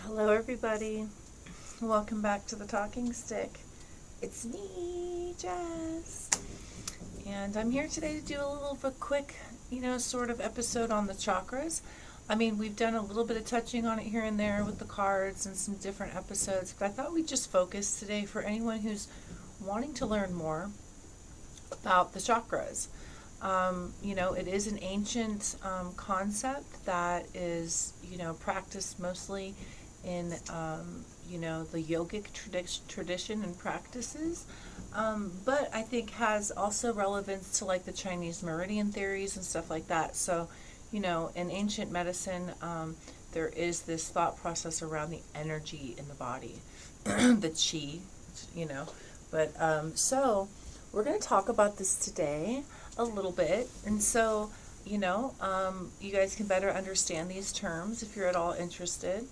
Hello, everybody. Welcome back to the Talking Stick. It's me, Jess, and I'm here today to do a little of a quick, sort of episode on the chakras. I mean, we've done a little bit of touching on it here and there with the cards and some different episodes, but I thought we'd just focus today for anyone who's wanting to learn more about the chakras. It is an ancient concept that is, practiced mostly in, the yogic tradition and practices, but I think has also relevance to like the Chinese meridian theories and stuff like that. So, in ancient medicine, there is this thought process around the energy in the body, the chi, you know. But so we're going to talk about this today a little bit. And so, you guys can better understand these terms if you're at all interested.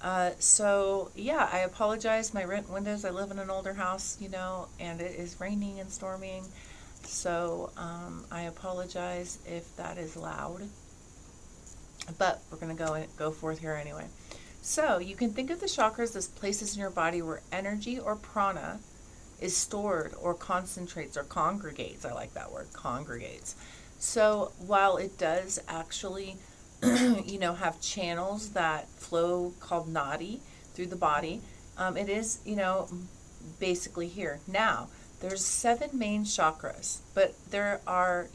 I apologize. My rent windows, I live in an older house, and it is raining and storming. So I apologize if that is loud. But we're going to go forth here anyway. So you can think of the chakras as places in your body where energy or prana is stored or concentrates or congregates. I like that word, congregates. So while it does actually, have channels that flow called nadi through the body, it is, basically here. Now, there's 7 main chakras, but there are,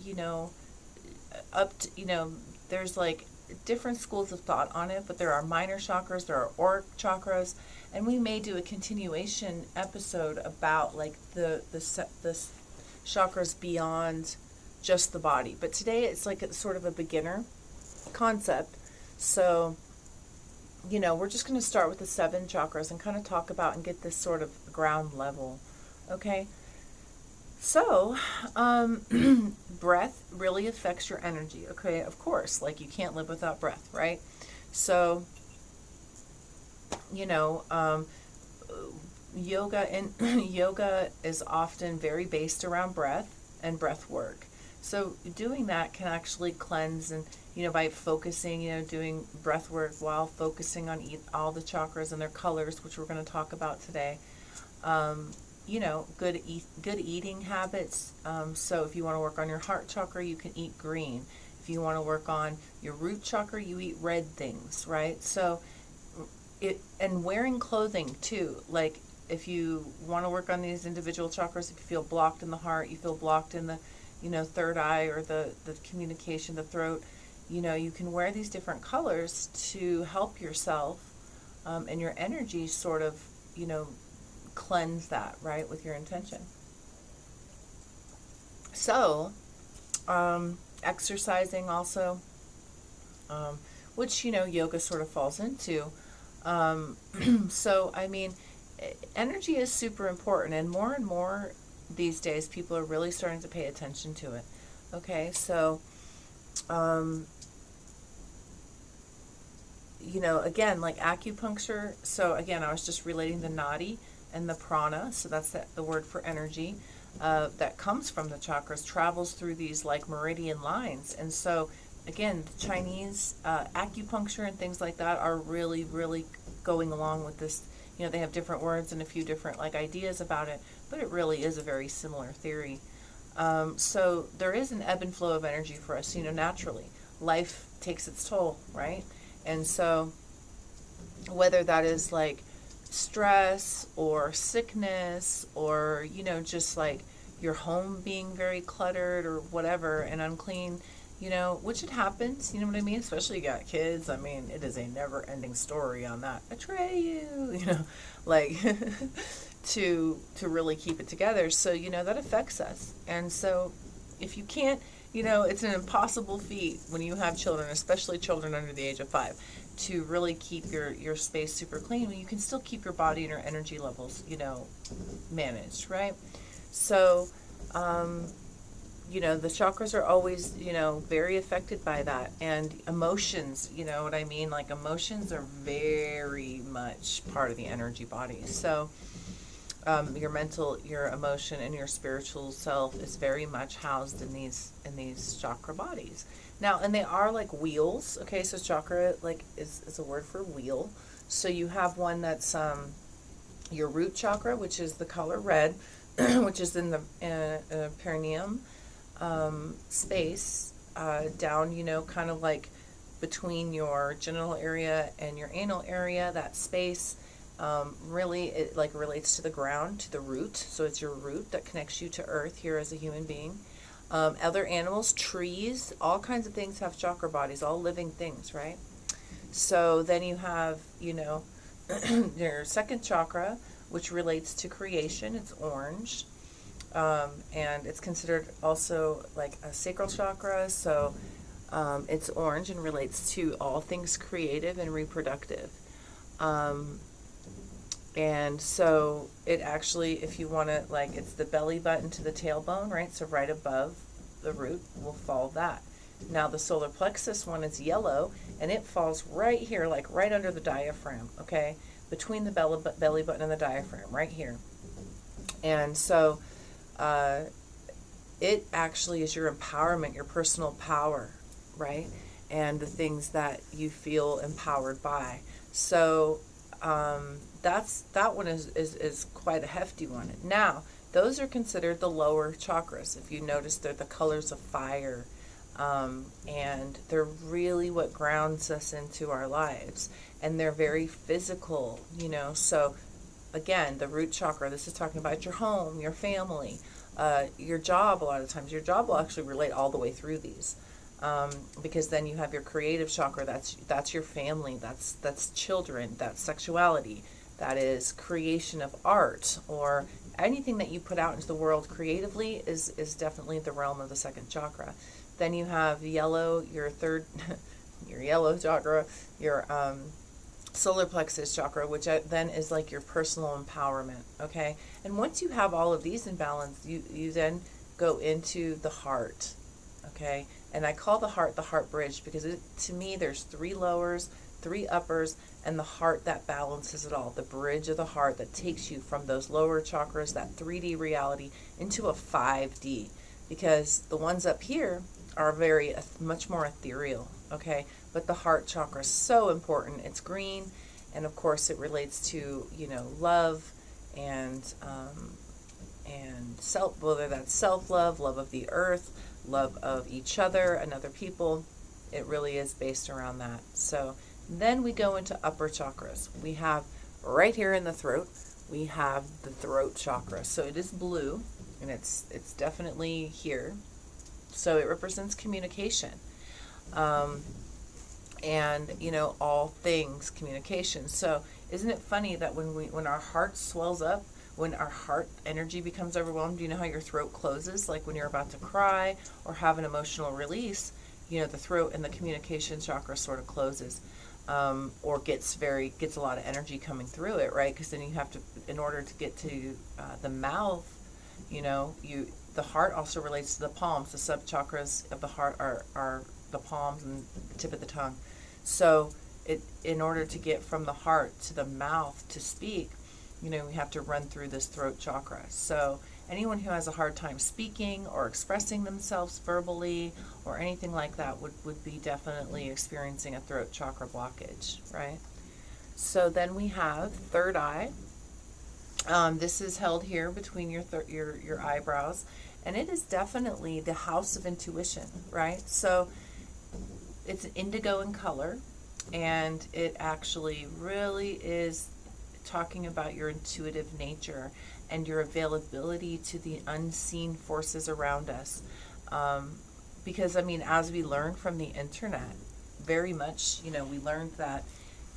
there's like different schools of thought on it, but there are minor chakras, there are auric chakras, and we may do a continuation episode about like the chakras beyond just the body. But today it's like a sort of a beginner concept. So, we're just going to start with the 7 chakras and kind of talk about and get this sort of ground level. Okay. So, breath really affects your energy. Okay. Of course, like you can't live without breath, right? So, yoga is often very based around breath and breath work. So doing that can actually cleanse and, by focusing, doing breath work while focusing on all the chakras and their colors, which we're going to talk about today. Good eating habits. So if you want to work on your heart chakra, you can eat green. If you want to work on your root chakra, you eat red things, right? So and wearing clothing too. Like if you want to work on these individual chakras, if you feel blocked in the heart, you feel blocked in the third eye or the communication, the throat, you can wear these different colors to help yourself and your energy sort of, cleanse that, right, with your intention. So, exercising also, which, yoga sort of falls into. So, I mean, energy is super important, and more these days people are really starting to pay attention to it. Okay, so again, like acupuncture. So again, I was just relating the nadi and the prana, so that's the word for energy, that comes from the chakras, travels through these like meridian lines. And so again, the Chinese acupuncture and things like that are really going along with this. They have different words and a few different like ideas about it, but it really is a very similar theory. So there is an ebb and flow of energy for us, naturally. Life takes its toll, right? And so whether that is like stress or sickness or, just like your home being very cluttered or whatever and unclean, which it happens, you know what I mean? Especially you got kids. I mean, it is a never ending story on that. Atreyu, like to really keep it together. So, that affects us. And so if you can't, it's an impossible feat when you have children, especially children under the age of 5, to really keep your space super clean when you can still keep your body and your energy levels, managed, right? So, the chakras are always, very affected by that. And emotions, you know what I mean? Like emotions are very much part of the energy body. So your mental, your emotion, and your spiritual self is very much housed in these chakra bodies. Now, and they are like wheels. Okay, so chakra like is a word for wheel. So you have one that's your root chakra, which is the color red, which is in the perineum space, down, kind of like between your genital area and your anal area, that space. Really, it like relates to the ground, to the root. So it's your root that connects you to earth here as a human being. Other animals, trees, all kinds of things have chakra bodies, all living things, right? So then you have, your second chakra, which relates to creation. It's orange. And it's considered also like a sacral chakra. So it's orange and relates to all things creative and reproductive. And so it actually, if you want to, like, it's the belly button to the tailbone, right? So right above the root will fall that. Now the solar plexus one is yellow, and it falls right here, like right under the diaphragm, okay? Between the belly button and the diaphragm, right here. And so it actually is your empowerment, your personal power, right? And the things that you feel empowered by. So that one is quite a hefty one. Now, those are considered the lower chakras. If you notice, they're the colors of fire. And they're really what grounds us into our lives. And they're very physical, So, again, the root chakra, this is talking about your home, your family, your job. A lot of times, your job will actually relate all the way through these. Because then you have your creative chakra, that's your family, that's children, that's sexuality, that is creation of art, or anything that you put out into the world creatively is definitely the realm of the second chakra. Then you have yellow, your third, your yellow chakra, your solar plexus chakra, which then is like your personal empowerment, okay? And once you have all of these in balance, you then go into the heart, okay? And I call the heart bridge because to me there's 3 lowers, 3 uppers, and the heart that balances it all. The bridge of the heart that takes you from those lower chakras, that 3D reality, into a 5D. Because the ones up here are much more ethereal, okay? But the heart chakra is so important. It's green, and of course it relates to, love and self, whether that's self-love, love of the earth, love of each other and other people. It really is based around that. So then we go into upper chakras. We have right here in the throat, we have the throat chakra. So it is blue, and it's definitely here. So it represents communication. And all things communication. So isn't it funny that when our heart swells up, when our heart energy becomes overwhelmed, you know how your throat closes, like when you're about to cry or have an emotional release, the throat and the communication chakra sort of closes, or gets a lot of energy coming through it, right? Because then you have to, in order to get to the mouth, the heart also relates to the palms. The sub chakras of the heart are the palms and the tip of the tongue. So in order to get from the heart to the mouth to speak, we have to run through this throat chakra. So anyone who has a hard time speaking or expressing themselves verbally or anything like that would be definitely experiencing a throat chakra blockage, right? So then we have third eye. This is held here between your eyebrows, and it is definitely the house of intuition, right? So it's indigo in color, and it actually really is talking about your intuitive nature and your availability to the unseen forces around us. Because, as we learned from the internet, very much, we learned that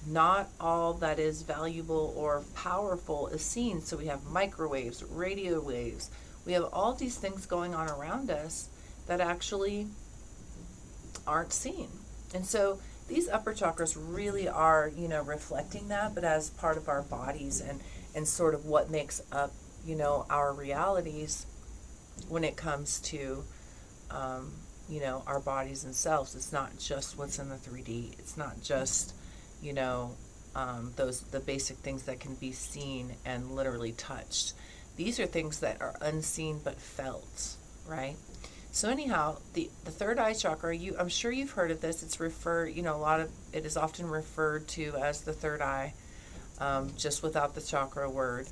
not all that is valuable or powerful is seen. So we have microwaves, radio waves. We have all these things going on around us that actually aren't seen. And so these upper chakras really are, reflecting that, but as part of our bodies and sort of what makes up, our realities when it comes to, our bodies and selves. It's not just what's in the 3D. It's not just, the basic things that can be seen and literally touched. These are things that are unseen but felt, right? So anyhow, the third eye chakra, I'm sure you've heard of this. It's a lot of it is often referred to as the third eye, just without the chakra word.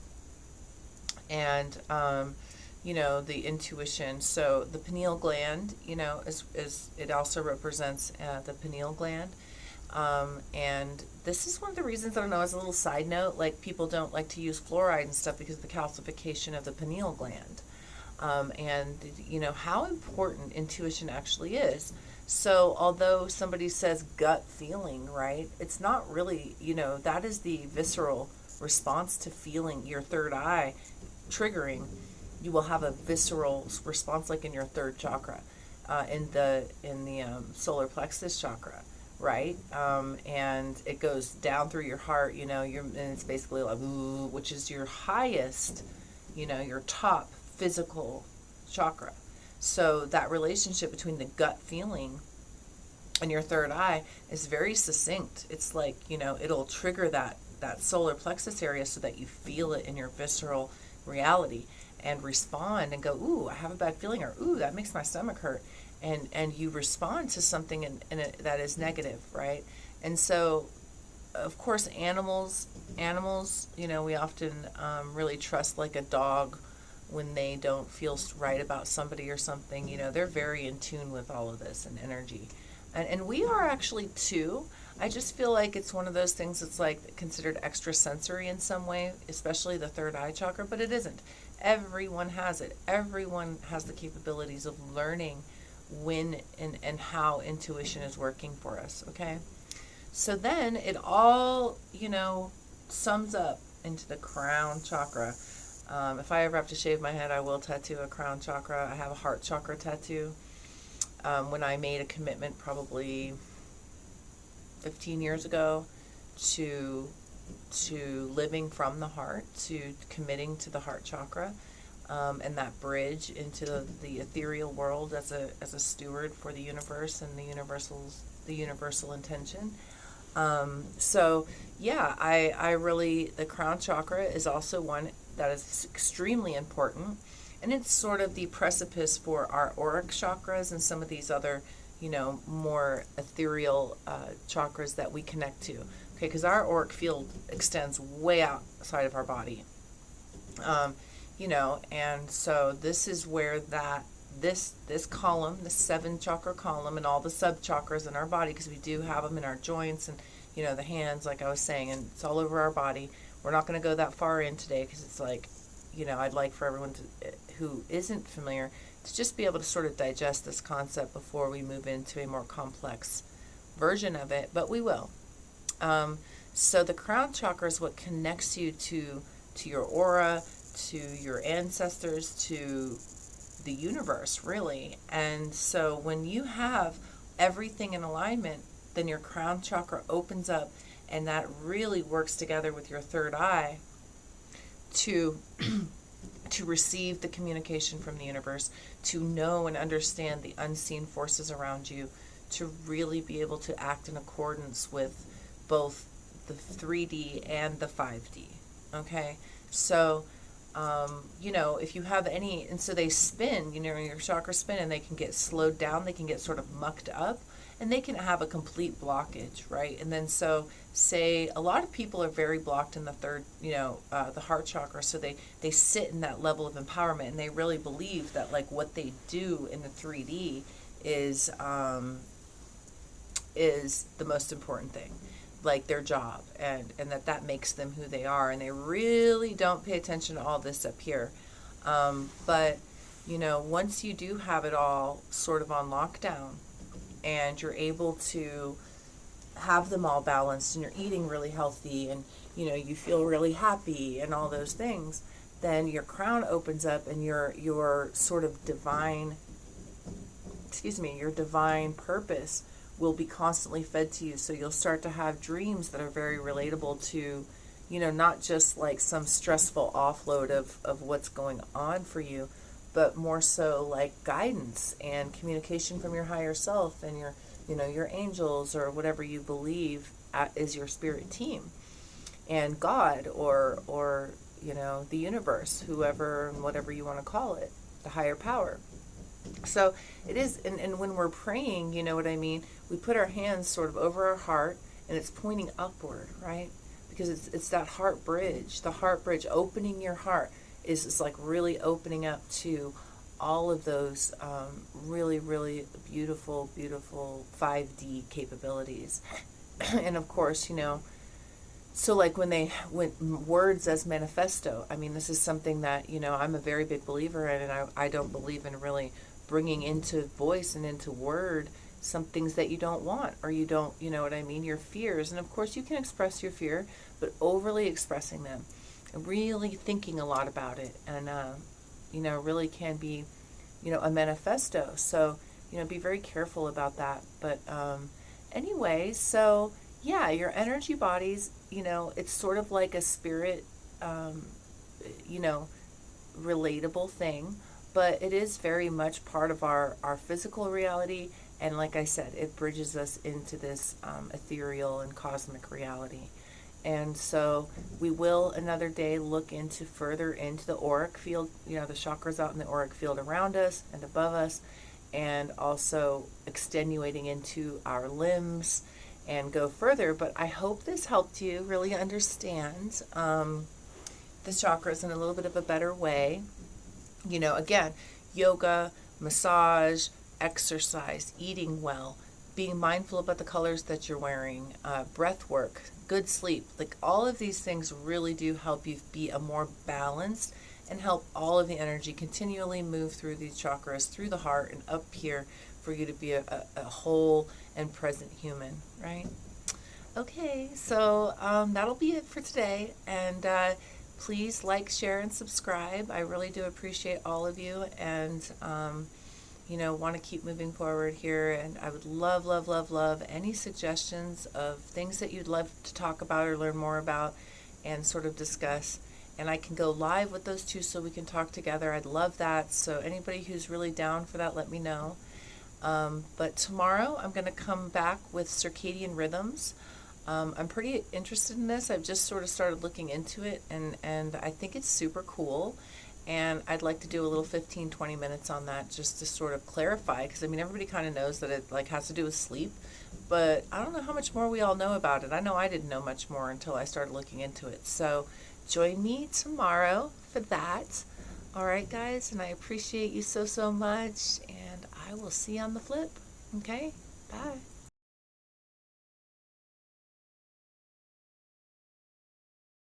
And the intuition. So the pineal gland, is it also represents the pineal gland. And this is one of the reasons, I don't know, as a little side note, like people don't like to use fluoride and stuff because of the calcification of the pineal gland. And how important intuition actually is. So although somebody says gut feeling, right, it's not really, that is the visceral response to feeling your third eye triggering. You will have a visceral response, like in your third chakra, in the solar plexus chakra, right? And it goes down through your heart, and it's basically like, ooh, which is your highest, your top physical chakra. So that relationship between the gut feeling and your third eye is very succinct. It's like, it'll trigger that solar plexus area so that you feel it in your visceral reality and respond and go, ooh, I have a bad feeling, or ooh, that makes my stomach hurt. And you respond to something that is negative, right? And so, of course, animals, we often really trust, like a dog when they don't feel right about somebody or something. They're very in tune with all of this and energy. And we are actually too. I just feel like it's one of those things that's like considered extrasensory in some way, especially the third eye chakra, but it isn't. Everyone has it. Everyone has the capabilities of learning when and how intuition is working for us, okay? So then it all, sums up into the crown chakra. If I ever have to shave my head, I will tattoo a crown chakra. I have a heart chakra tattoo. When I made a commitment probably 15 years ago to living from the heart, to committing to the heart chakra, and that bridge into the ethereal world as a steward for the universe and the universal intention. So yeah, I really, the crown chakra is also one that is extremely important, and it's sort of the precipice for our auric chakras and some of these other, more ethereal chakras that we connect to. Okay, because our auric field extends way outside of our body. And so this is where this column, the 7 chakra column, and all the sub chakras in our body, because we do have them in our joints and the hands, like I was saying, and it's all over our body. We're not going to go that far in today because it's like, I'd like for everyone who isn't familiar to just be able to sort of digest this concept before we move into a more complex version of it, but we will. So the crown chakra is what connects you to your aura, to your ancestors, to the universe, really. And so when you have everything in alignment, then your crown chakra opens up, and that really works together with your third eye to receive the communication from the universe, to know and understand the unseen forces around you, to really be able to act in accordance with both the 3D and the 5D. Okay, so if you have any, and so they spin, your chakras spin, and they can get slowed down, they can get sort of mucked up, and they can have a complete blockage, right? And then so say a lot of people are very blocked in the third, the heart chakra, so they sit in that level of empowerment, and they really believe that like what they do in the 3D is the most important thing, like their job, and that makes them who they are, and they really don't pay attention to all this up here. But once you do have it all sort of on lockdown, and you're able to have them all balanced, and you're eating really healthy, and you feel really happy and all those things, then your crown opens up, and your sort of divine purpose will be constantly fed to you. So you'll start to have dreams that are very relatable to, not just like some stressful offload of what's going on for you, but more so like guidance and communication from your higher self and your angels, or whatever you believe is your spirit team, and God, or the universe, whoever and whatever you want to call it, the higher power. So it is, and when we're praying, you know what I mean? We put our hands sort of over our heart, and it's pointing upward, right? Because it's that heart bridge. The heart bridge, opening your heart, is like really opening up to all of those really, really beautiful, beautiful 5D capabilities. And of course, you know, so like when words as manifesto, I mean, this is something that, you know, I'm a very big believer in, and I don't believe in really bringing into voice and into word some things that you don't want, or you don't, you know what I mean, your fears. And of course you can express your fear, but overly expressing them, really thinking a lot about it, and you know, really can be, you know, a manifesto. So, you know, be very careful about that. But anyway, so yeah, your energy bodies, you know, it's sort of like a spirit, you know, relatable thing, but it is very much part of our physical reality. And like I said, it bridges us into this ethereal and cosmic reality. And so we will another day look into further into the auric field, you know, the chakras out in the auric field around us and above us, and also extenuating into our limbs and go further. But I hope this helped you really understand the chakras in a little bit of a better way. You know, again, yoga, massage, exercise, eating well, being mindful about the colors that you're wearing, breath work, good sleep, like all of these things really do help you be a more balanced, and help all of the energy continually move through these chakras, through the heart and up here, for you to be a whole and present human, right? Okay, so that'll be it for today. And please like, share, and subscribe. I really do appreciate all of you, and you know, want to keep moving forward here. And I would love, love, love, love any suggestions of things that you'd love to talk about or learn more about and sort of discuss. And I can go live with those two so we can talk together. I'd love that. So anybody who's really down for that, let me know. But tomorrow I'm going to come back with circadian rhythms. I'm pretty interested in this. I've just sort of started looking into it, and I think it's super cool. And I'd like to do a little 15-20 minutes on that, just to sort of clarify, because I mean, everybody kind of knows that it like has to do with sleep, but I don't know how much more we all know about it. I know I didn't know much more until I started looking into it. So join me tomorrow for that. All right, guys, and I appreciate you so, so much, and I will see you on the flip. Okay, bye.